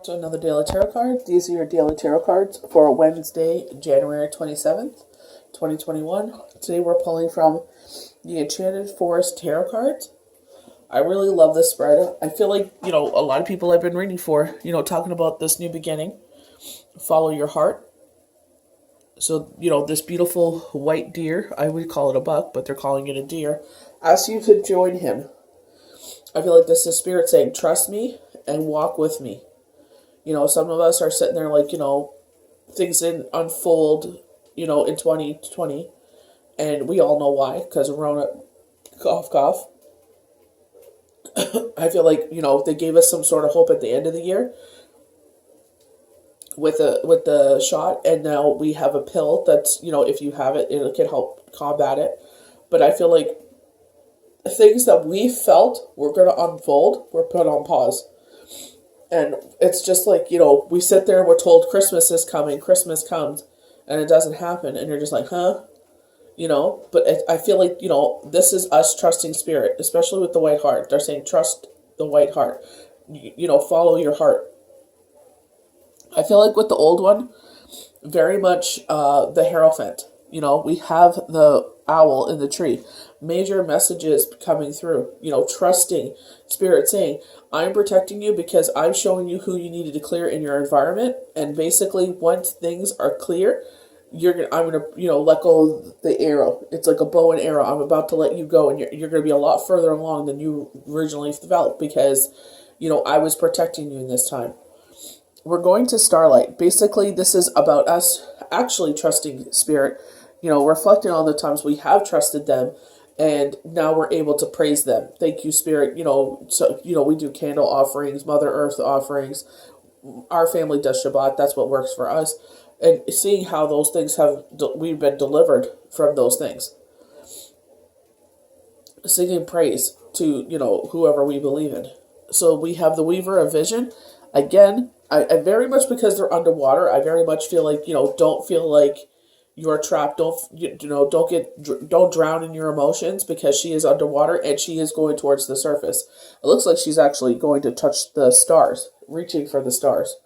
So another daily tarot card. These are your daily tarot cards for Wednesday, January 27th, 2021. Today we're pulling from the Enchanted Forest Tarot cards. I really love this spread. I feel like, a lot of people I've been reading for, talking about this new beginning. Follow your heart. So, this beautiful white deer, I would call it a buck, but they're calling it a deer, asks you to join him. I feel like this is Spirit saying, trust me and walk with me. Some of us are sitting there like, things didn't unfold, in 2020. And we all know why, because Rona, cough, cough. I feel like, they gave us some sort of hope at the end of the year with the shot. And now we have a pill that's, if you have it, it can help combat it. But I feel like things that we felt were going to unfold were put on pause. And it's just like, we sit there and we're told Christmas is coming, Christmas comes, and it doesn't happen. And you're just like, huh? But I feel like, this is us trusting Spirit, especially with the white heart. They're saying, trust the white heart. Follow your heart. I feel like with the old one, very much the Hierophant. We have the owl in the tree. Major messages coming through, trusting Spirit saying, I'm protecting you because I'm showing you who you needed to clear in your environment. And basically, once things are clear, I'm gonna, let go the arrow. It's like a bow and arrow. I'm about to let you go, and you're gonna be a lot further along than you originally felt because, I was protecting you in this time. We're going to Starlight. Basically, this is about us actually trusting Spirit, reflecting on the times we have trusted them, and now we're able to praise them. Thank you, Spirit. So, we do candle offerings, Mother Earth offerings. Our family does Shabbat. That's what works for us. And seeing how those things we've been delivered from those things. Singing praise to, whoever we believe in. So we have the Weaver of Vision. Again, I very much, because they're underwater, I very much feel like, don't feel like you're trapped. Don't drown in your emotions, because she is underwater and she is going towards the surface. It looks like she's actually going to touch the stars, reaching for the stars.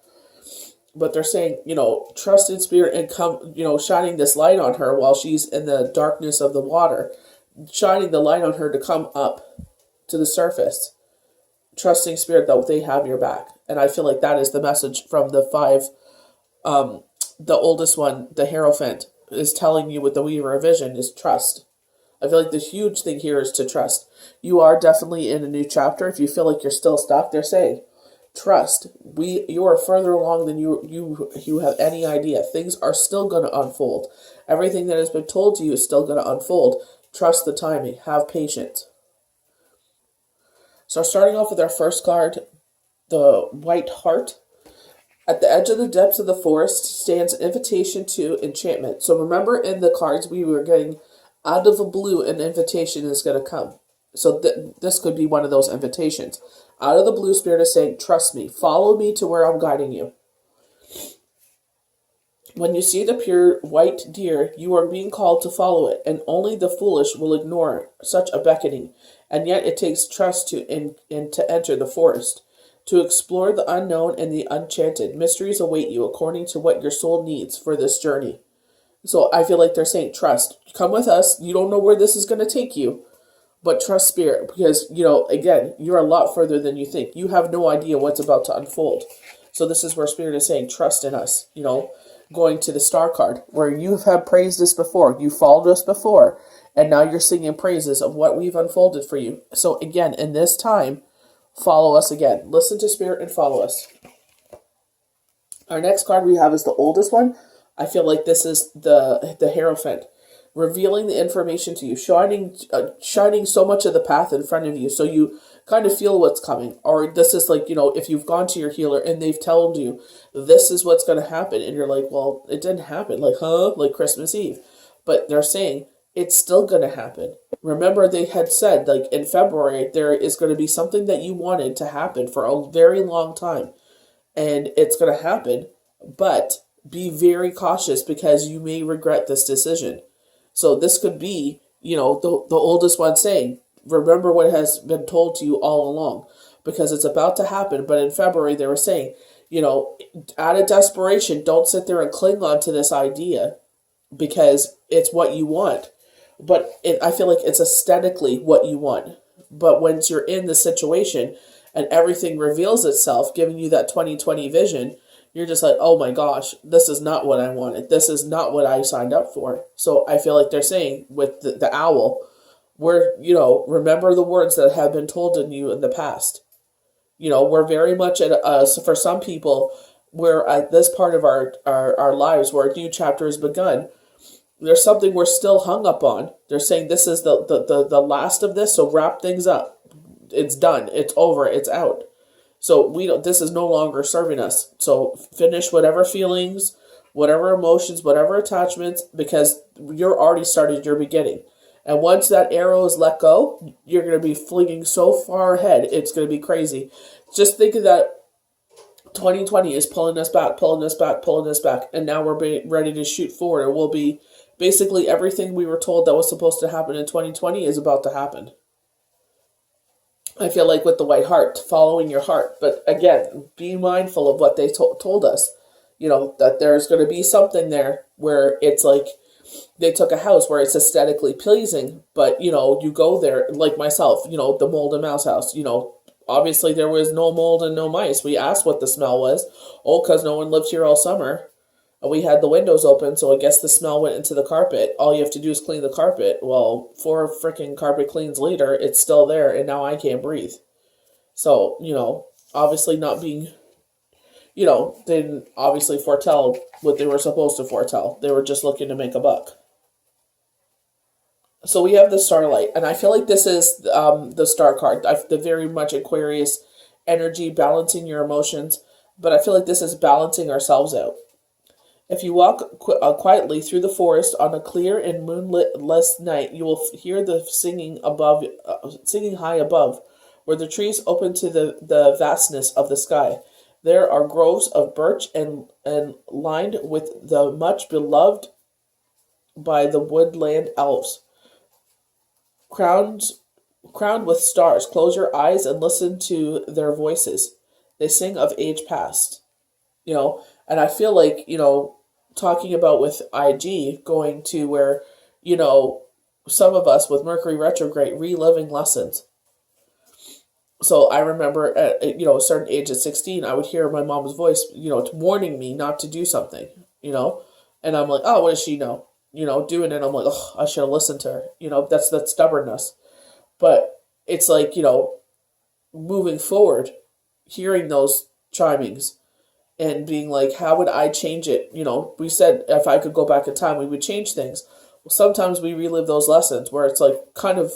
But they're saying, trust in Spirit and come, shining this light on her while she's in the darkness of the water, shining the light on her to come up to the surface, trusting Spirit that they have your back. And I feel like that is the message from the five. The oldest one, the Hierophant, is telling you with the Weaver of Vision is trust. I feel like the huge thing here is to trust. You are definitely in a new chapter. If you feel like you're still stuck, they're saying, trust. You are further along than you have any idea. Things are still going to unfold. Everything that has been told to you is still going to unfold. Trust the timing. Have patience. So starting off with our first card, the White Heart. At the edge of the depths of the forest stands an invitation to enchantment. So remember, in the cards we were getting, out of the blue, an invitation is going to come. So this could be one of those invitations. Out of the blue, Spirit is saying, trust me. Follow me to where I'm guiding you. When you see the pure white deer, you are being called to follow it, and only the foolish will ignore such a beckoning. And yet it takes trust to enter the forest. To explore the unknown and the enchanted, mysteries await you according to what your soul needs for this journey. So I feel like they're saying, trust. Come with us. You don't know where this is going to take you, but trust Spirit, because, again, you're a lot further than you think. You have no idea what's about to unfold. So this is where Spirit is saying, trust in us, going to the Star card, where you have praised us before. You followed us before, and now you're singing praises of what we've unfolded for you. So again, in this time, follow us again. Listen to Spirit and follow us. Our next card we have is the oldest one. I feel like this is the Hierophant, revealing the information to you, shining so much of the path in front of you, so you kind of feel what's coming. Or this is like, if you've gone to your healer and they've told you this is what's going to happen, and you're like, well, it didn't happen. Like, huh? Like Christmas Eve. But they're saying it's still going to happen. Remember, they had said, like, in February, there is going to be something that you wanted to happen for a very long time. And it's going to happen, but be very cautious because you may regret this decision. So this could be, the oldest one saying, remember what has been told to you all along, because it's about to happen. But in February, they were saying, Out of desperation, don't sit there and cling on to this idea because it's what you want. But I feel like it's aesthetically what you want. But once you're in the situation and everything reveals itself, giving you that 2020 vision, you're just like, oh my gosh, this is not what I wanted. This is not what I signed up for. So I feel like they're saying with the owl, remember the words that have been told in you in the past. We're very much for some people, we're at this part of our lives where a new chapter has begun. There's something we're still hung up on. They're saying this is the last of this, so wrap things up. It's done. It's over. It's out. So this is no longer serving us. So finish whatever feelings, whatever emotions, whatever attachments, because you're already started your beginning. And once that arrow is let go, you're going to be flinging so far ahead. It's going to be crazy. Just think of that 2020 is pulling us back, pulling us back, pulling us back. And now we're ready to shoot forward. And we'll be basically everything we were told that was supposed to happen in 2020 is about to happen. I feel like with the white heart, following your heart. But again, be mindful of what they told us. That there's going to be something there where it's like they took a house where it's aesthetically pleasing, but, you go there, like myself, the mold and mouse house, obviously there was no mold and no mice. We asked what the smell was. Oh, because no one lived here all summer. And we had the windows open, so I guess the smell went into the carpet. All you have to do is clean the carpet. Well, 4 freaking carpet cleans later, it's still there, and now I can't breathe. So, obviously not being, they didn't obviously foretell what they were supposed to foretell. They were just looking to make a buck. So we have the starlight, and I feel like this is the star card. The very much Aquarius energy, balancing your emotions, but I feel like this is balancing ourselves out. If you walk quietly through the forest on a clear and moonlit-less night, you will hear the singing high above, where the trees open to the vastness of the sky. There are groves of birch and lined with the much beloved by the woodland elves, crowned with stars. Close your eyes and listen to their voices. They sing of age past. And I feel like, talking about with IG going to where, some of us with Mercury retrograde reliving lessons. So I remember at, a certain age at 16, I would hear my mom's voice, warning me not to do something, and I'm like, oh, what does she know? Doing it. I'm like, oh, I should have listened to her. That's that stubbornness. But it's like, moving forward, hearing those chimings and being like, how would I change it? We said if I could go back in time, we would change things. Well, sometimes we relive those lessons where it's like kind of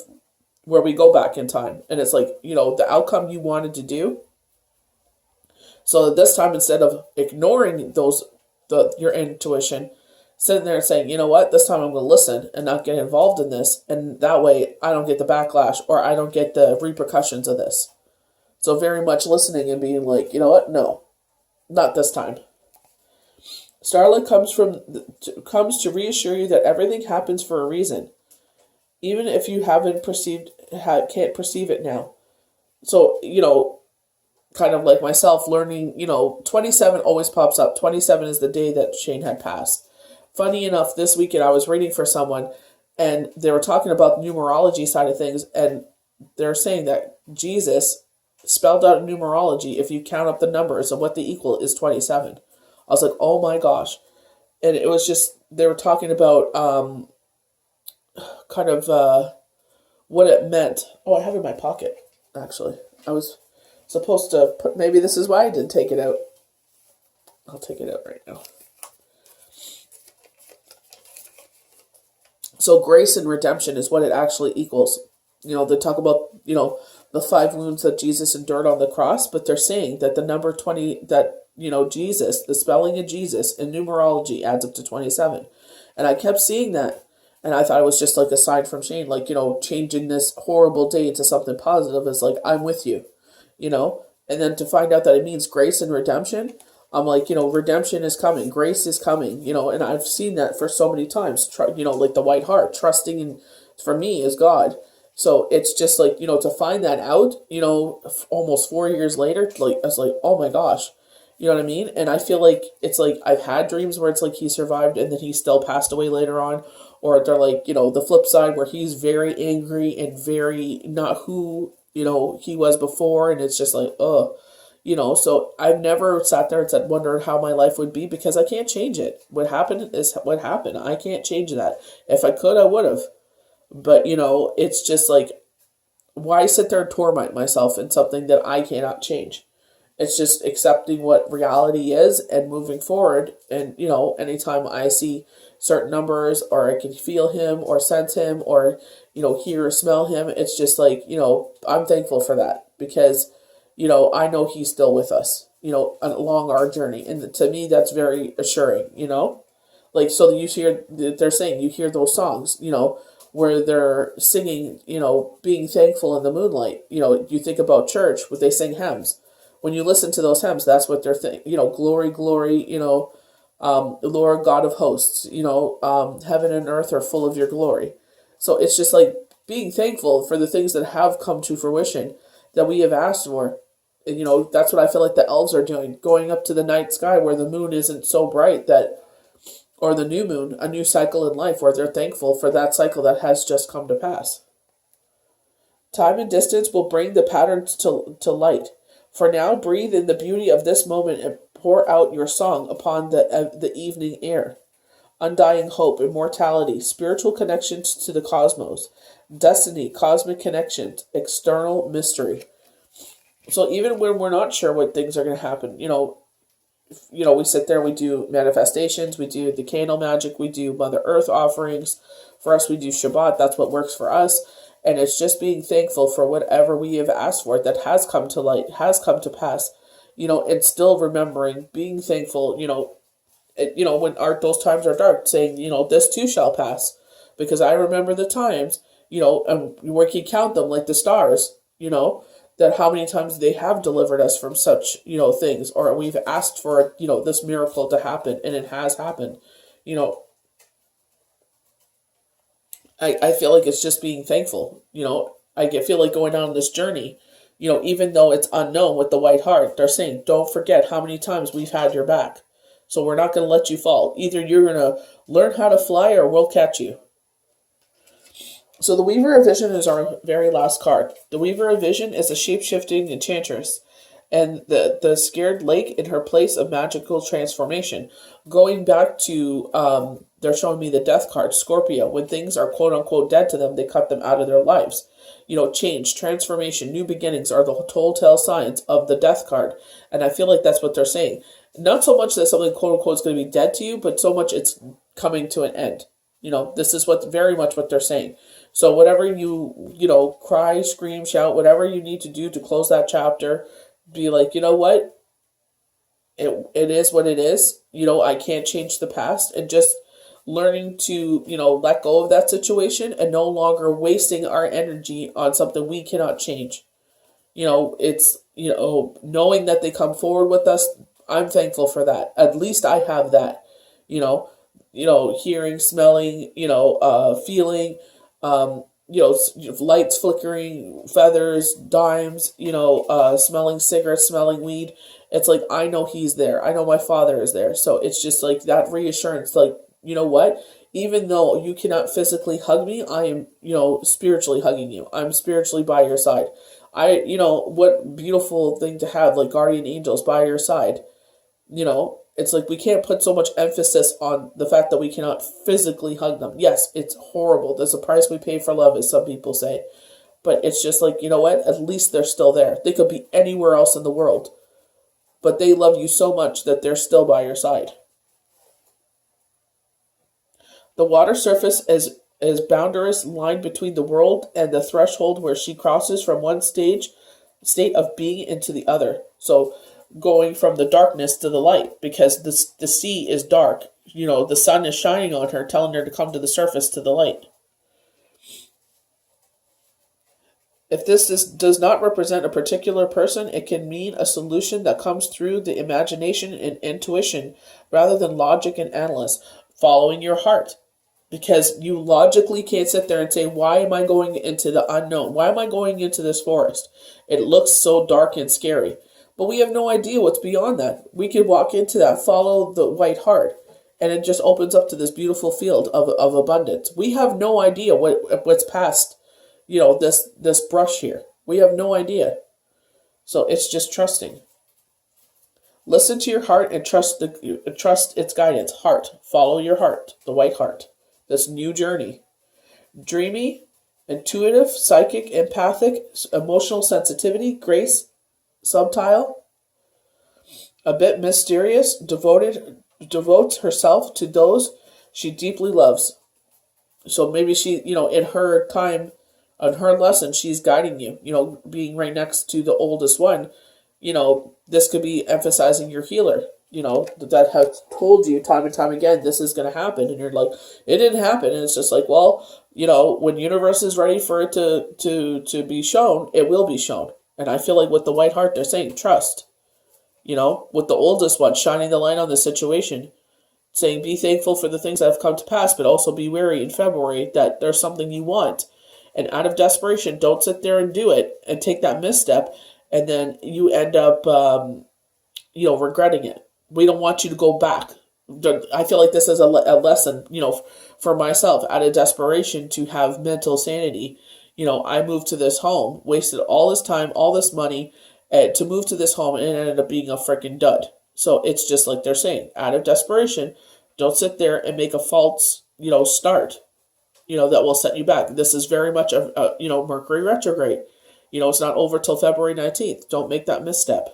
where we go back in time. And it's like, the outcome you wanted to do. So this time, instead of ignoring your intuition, sitting there and saying, you know what, this time I'm going to listen and not get involved in this. And that way I don't get the backlash or I don't get the repercussions of this. So very much listening and being like, you know what, no. Not this time. Starlight comes to reassure you that everything happens for a reason, even if you can't perceive it now. So, kind of like myself learning, 27 always pops up. 27 is the day that Shane had passed. Funny enough, this weekend I was reading for someone, and they were talking about the numerology side of things, and they're saying that Jesus spelled out numerology, if you count up the numbers of what they equal, is 27. I was like, oh my gosh. And it was just, they were talking about what it meant. Oh, I have it in my pocket, actually. I was supposed to put, maybe this is why I didn't take it out. I'll take it out right now. So grace and redemption is what it actually equals. They talk about, the 5 wounds that Jesus endured on the cross, but they're saying that the number 20, that, Jesus, the spelling of Jesus in numerology adds up to 27. And I kept seeing that, and I thought it was just like a sign from Shane, like, changing this horrible day into something positive is like, I'm with you, and then to find out that it means grace and redemption, I'm like, redemption is coming, grace is coming, and I've seen that for so many times, like the white heart, trusting in, for me, is God. So it's just like, to find that out, almost 4 years later, like, I was like, oh my gosh, You know what I mean? And I feel like it's like I've had dreams where it's like he survived and then he still passed away later on. Or they're like, the flip side where he's very angry and very not who, he was before. And it's just like, ugh. So I've never sat there and said, wondered how my life would be because I can't change it. What happened is what happened. I can't change that. If I could, I would have. But, it's just like, why sit there and torment myself in something that I cannot change? It's just accepting what reality is and moving forward. And, anytime I see certain numbers or I can feel him or sense him or, hear or smell him, it's just like, I'm thankful for that because, I know he's still with us, along our journey. And to me, that's very assuring, Like, so they're saying, you hear those songs, where they're singing, being thankful in the moonlight. You think about church, where they sing hymns. When you listen to those hymns, that's what they're thinking. Glory, glory, Lord God of hosts, heaven and earth are full of your glory. So it's just like being thankful for the things that have come to fruition that we have asked for. And, that's what I feel like the elves are doing, going up to the night sky where the moon isn't so bright or the new moon, a new cycle in life where they're thankful for that cycle that has just come to pass. Time and distance will bring the patterns to light. For now, breathe in the beauty of this moment and pour out your song upon the evening air. Undying hope, immortality, spiritual connections to the cosmos, destiny, cosmic connections, external mystery. So even when we're not sure what things are going to happen, we sit there, we do manifestations, we do the candle magic, we do Mother Earth offerings. For us, we do Shabbat. That's what works for us. And it's just being thankful for whatever we have asked for that has come to light, has come to pass, and still remembering, being thankful, when those times are dark, saying, this too shall pass. Because I remember the times, and we can count them like the stars, that how many times they have delivered us from such, things, or we've asked for, this miracle to happen, and it has happened. I feel like it's just being thankful. I feel like going on this journey, even though it's unknown with the white heart, they're saying, don't forget how many times we've had your back. So we're not going to let you fall. Either you're going to learn how to fly or we'll catch you. So the Weaver of Vision is our very last card. The Weaver of Vision is a shape-shifting enchantress and the scared lake in her place of magical transformation. Going back to, they're showing me the death card, Scorpio. When things are quote-unquote dead to them, they cut them out of their lives. Change, transformation, new beginnings are the telltale signs of the death card. And I feel like that's what they're saying. Not so much that something quote-unquote is going to be dead to you, but so much it's coming to an end. This is very much what they're saying. So whatever you cry, scream, shout, whatever you need to do to close that chapter, be like, what? It is what it is. I can't change the past. And just learning to, let go of that situation and no longer wasting our energy on something we cannot change. It's, knowing that they come forward with us, I'm thankful for that. At least I have that, hearing, smelling, feeling, lights flickering, feathers, dimes, smelling cigarettes, smelling weed. It's like, I know he's there. I know my father is there. So it's just like that reassurance, like, you know what? Even though you cannot physically hug me, I am, spiritually hugging you. I'm spiritually by your side. What beautiful thing to have, like guardian angels by your side. It's like we can't put so much emphasis on the fact that we cannot physically hug them. Yes, it's horrible. There's a price we pay for love, as some people say. But it's just like, you know what? At least they're still there. They could be anywhere else in the world. But they love you so much that they're still by your side. The water surface is boundarous line between the world and the threshold where she crosses from one state of being into the other. So going from the darkness to the light, because the sea is dark. The sun is shining on her, telling her to come to the surface, to the light. If this does not represent a particular person, it can mean a solution that comes through the imagination and intuition rather than logic and analysis, following your heart. Because you logically can't sit there and say, why am I going into the unknown? Why am I going into this forest? It looks so dark and scary. But we have no idea what's beyond that. We could walk into that, follow the white heart, and it just opens up to this beautiful field of abundance. We have no idea what's past, this brush here. We have no idea. So it's just trusting. Listen to your heart and trust its guidance. Heart, follow your heart, the white heart. This new journey. Dreamy, intuitive, psychic, empathic, emotional sensitivity, grace, subtile, a bit mysterious, devotes herself to those she deeply loves. So maybe she, in her time, on her lesson, she's guiding you, being right next to the oldest one, this could be emphasizing your healer, that has told you time and time again, this is going to happen. And you're like, it didn't happen. And it's just like, well, when universe is ready for it to be shown, it will be shown. And I feel like with the white heart, they're saying trust, with the oldest one, shining the light on the situation, saying, be thankful for the things that have come to pass, but also be wary in February that there's something you want. And out of desperation, don't sit there and do it and take that misstep. And then you end up, regretting it. We don't want you to go back. I feel like this is a lesson, for myself, out of desperation to have mental sanity. I moved to this home, wasted all this time, all this money to move to this home, and it ended up being a freaking dud. So it's just like they're saying, out of desperation, don't sit there and make a false, start, that will set you back. This is very much a Mercury retrograde. It's not over till February 19th. Don't make that misstep.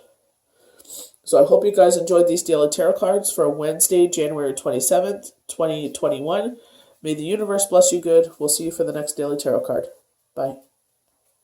So I hope you guys enjoyed these daily tarot cards for Wednesday, January 27th, 2021. May the universe bless you good. We'll see you for the next daily tarot card. Bye.